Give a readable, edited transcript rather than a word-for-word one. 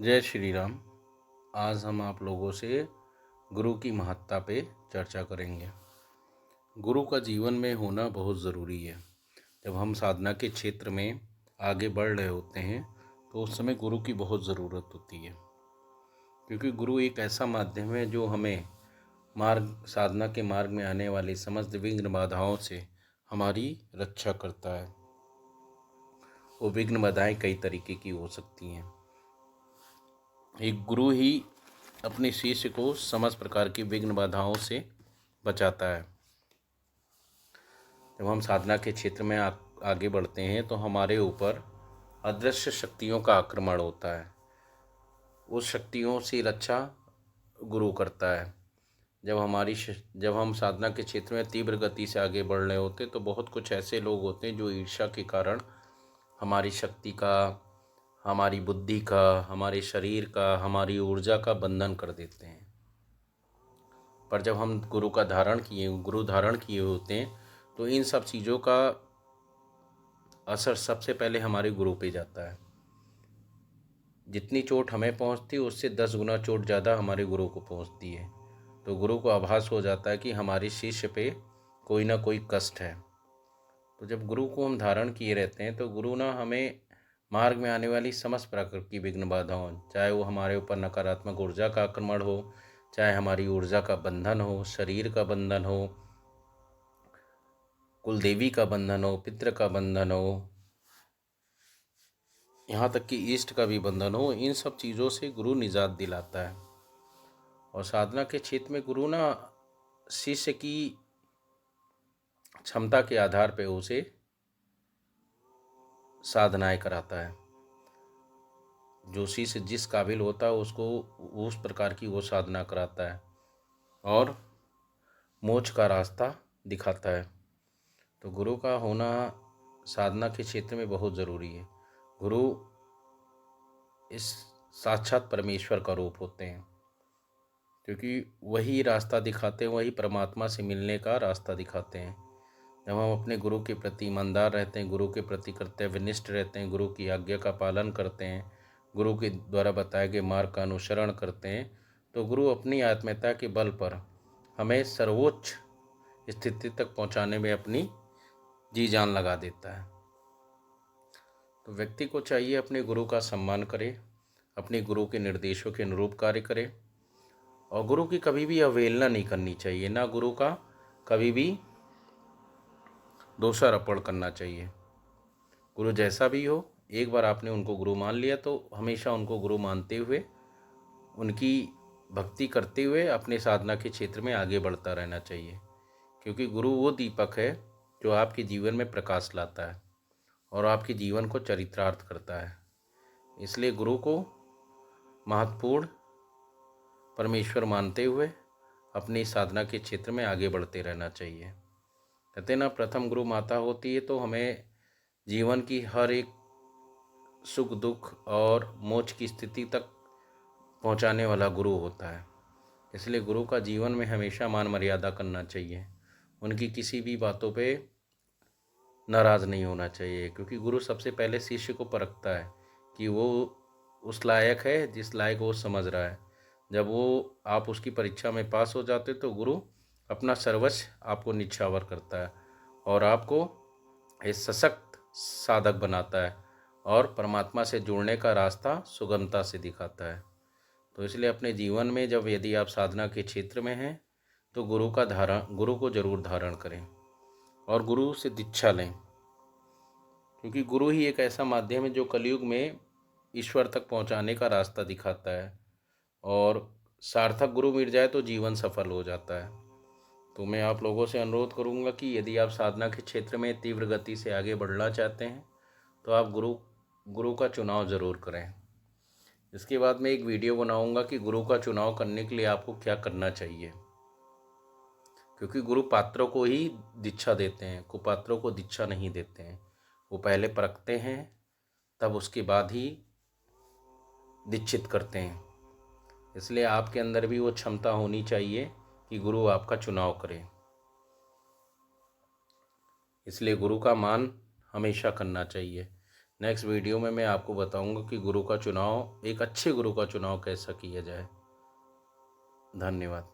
जय श्री राम। आज हम आप लोगों से गुरु की महत्ता पे चर्चा करेंगे। गुरु का जीवन में होना बहुत ज़रूरी है। जब हम साधना के क्षेत्र में आगे बढ़ रहे होते हैं तो उस समय गुरु की बहुत ज़रूरत होती है, क्योंकि गुरु एक ऐसा माध्यम है जो हमें साधना के मार्ग में आने वाली समस्त विघ्न बाधाओं से हमारी रक्षा करता है। वो विघ्न बाधाएं कई तरीके की हो सकती हैं। एक गुरु ही अपने शिष्य को समस्त प्रकार की विघ्न बाधाओं से बचाता है। जब हम साधना के क्षेत्र में आगे बढ़ते हैं तो हमारे ऊपर अदृश्य शक्तियों का आक्रमण होता है। उस शक्तियों से रक्षा गुरु करता है। जब हम साधना के क्षेत्र में तीव्र गति से आगे बढ़ रहे होते तो बहुत कुछ ऐसे लोग होते हैं जो ईर्ष्या के कारण हमारी शक्ति का, हमारी बुद्धि का, हमारे शरीर का, हमारी ऊर्जा का बंधन कर देते हैं। पर जब हम गुरु धारण किए होते हैं तो इन सब चीज़ों का असर सबसे पहले हमारे गुरु पे जाता है। जितनी चोट हमें पहुंचती है उससे 10 गुना चोट ज़्यादा हमारे गुरु को पहुंचती है। तो गुरु को आभास हो जाता है कि हमारे शिष्य पे कोई ना कोई कष्ट है। तो जब गुरु को हम धारण किए रहते हैं तो गुरु ना हमें मार्ग में आने वाली समस्त प्रकार की विघ्न बाधाओं, चाहे वो हमारे ऊपर नकारात्मक ऊर्जा का आक्रमण हो, चाहे हमारी ऊर्जा का बंधन हो, शरीर का बंधन हो, कुलदेवी का बंधन हो, पितृ का बंधन हो, यहाँ तक कि इष्ट का भी बंधन हो, इन सब चीज़ों से गुरु निजात दिलाता है। और साधना के क्षेत्र में गुरु ना शिष्य की क्षमता के आधार पर उसे साधनाएं कराता है। जो शिष्य जिस काबिल होता है उसको उस प्रकार की वो साधना कराता है और मोक्ष का रास्ता दिखाता है। तो गुरु का होना साधना के क्षेत्र में बहुत ज़रूरी है। गुरु इस साक्षात परमेश्वर का रूप होते हैं, क्योंकि वही रास्ता दिखाते हैं, वही परमात्मा से मिलने का रास्ता दिखाते हैं। जब हम अपने गुरु के प्रति ईमानदार रहते हैं, गुरु के प्रति कर्तव्यनिष्ठ रहते हैं, गुरु की आज्ञा का पालन करते हैं, गुरु के द्वारा बताए गए मार्ग का अनुसरण करते हैं, तो गुरु अपनी आत्मीयता के बल पर हमें सर्वोच्च स्थिति तक पहुंचाने में अपनी जी जान लगा देता है। तो व्यक्ति को चाहिए अपने गुरु का सम्मान करे, अपने गुरु के निर्देशों के अनुरूप कार्य करे और गुरु की कभी भी अवहेलना नहीं करनी चाहिए, ना गुरु का कभी भी दोषारोपण करना चाहिए। गुरु जैसा भी हो, एक बार आपने उनको गुरु मान लिया तो हमेशा उनको गुरु मानते हुए, उनकी भक्ति करते हुए अपने साधना के क्षेत्र में आगे बढ़ता रहना चाहिए, क्योंकि गुरु वो दीपक है जो आपके जीवन में प्रकाश लाता है और आपके जीवन को चरितार्थ करता है। इसलिए गुरु को महत्वपूर्ण परमेश्वर मानते हुए अपनी साधना के क्षेत्र में आगे बढ़ते रहना चाहिए। कहते ना, प्रथम गुरु माता होती है, तो हमें जीवन की हर एक सुख दुख और मोक्ष की स्थिति तक पहुंचाने वाला गुरु होता है। इसलिए गुरु का जीवन में हमेशा मान मर्यादा करना चाहिए, उनकी किसी भी बातों पे नाराज़ नहीं होना चाहिए, क्योंकि गुरु सबसे पहले शिष्य को परखता है कि वो उस लायक है जिस लायक वो समझ रहा है। जब वो आप उसकी परीक्षा में पास हो जाते तो गुरु अपना सर्वस्व आपको निछावर करता है और आपको एक सशक्त साधक बनाता है और परमात्मा से जुड़ने का रास्ता सुगमता से दिखाता है। तो इसलिए अपने जीवन में जब यदि आप साधना के क्षेत्र में हैं तो गुरु को जरूर धारण करें और गुरु से दीक्षा लें, क्योंकि गुरु ही एक ऐसा माध्यम है जो कलयुग में ईश्वर तक पहुंचाने का रास्ता दिखाता है और सार्थक गुरु मिल जाए तो जीवन सफल हो जाता है। तो मैं आप लोगों से अनुरोध करूंगा कि यदि आप साधना के क्षेत्र में तीव्र गति से आगे बढ़ना चाहते हैं तो आप गुरु का चुनाव ज़रूर करें। इसके बाद मैं एक वीडियो बनाऊंगा कि गुरु का चुनाव करने के लिए आपको क्या करना चाहिए, क्योंकि गुरु पात्रों को ही दीक्षा देते हैं, कुपात्रों को दीक्षा नहीं देते हैं। वो पहले परखते हैं, तब उसके बाद ही दीक्षित करते हैं। इसलिए आपके अंदर भी वो क्षमता होनी चाहिए कि गुरु आपका चुनाव करे। इसलिए गुरु का मान हमेशा करना चाहिए, नेक्स्ट वीडियो में मैं आपको बताऊंगा कि गुरु का चुनाव, एक अच्छे गुरु का चुनाव कैसा किया जाए। धन्यवाद।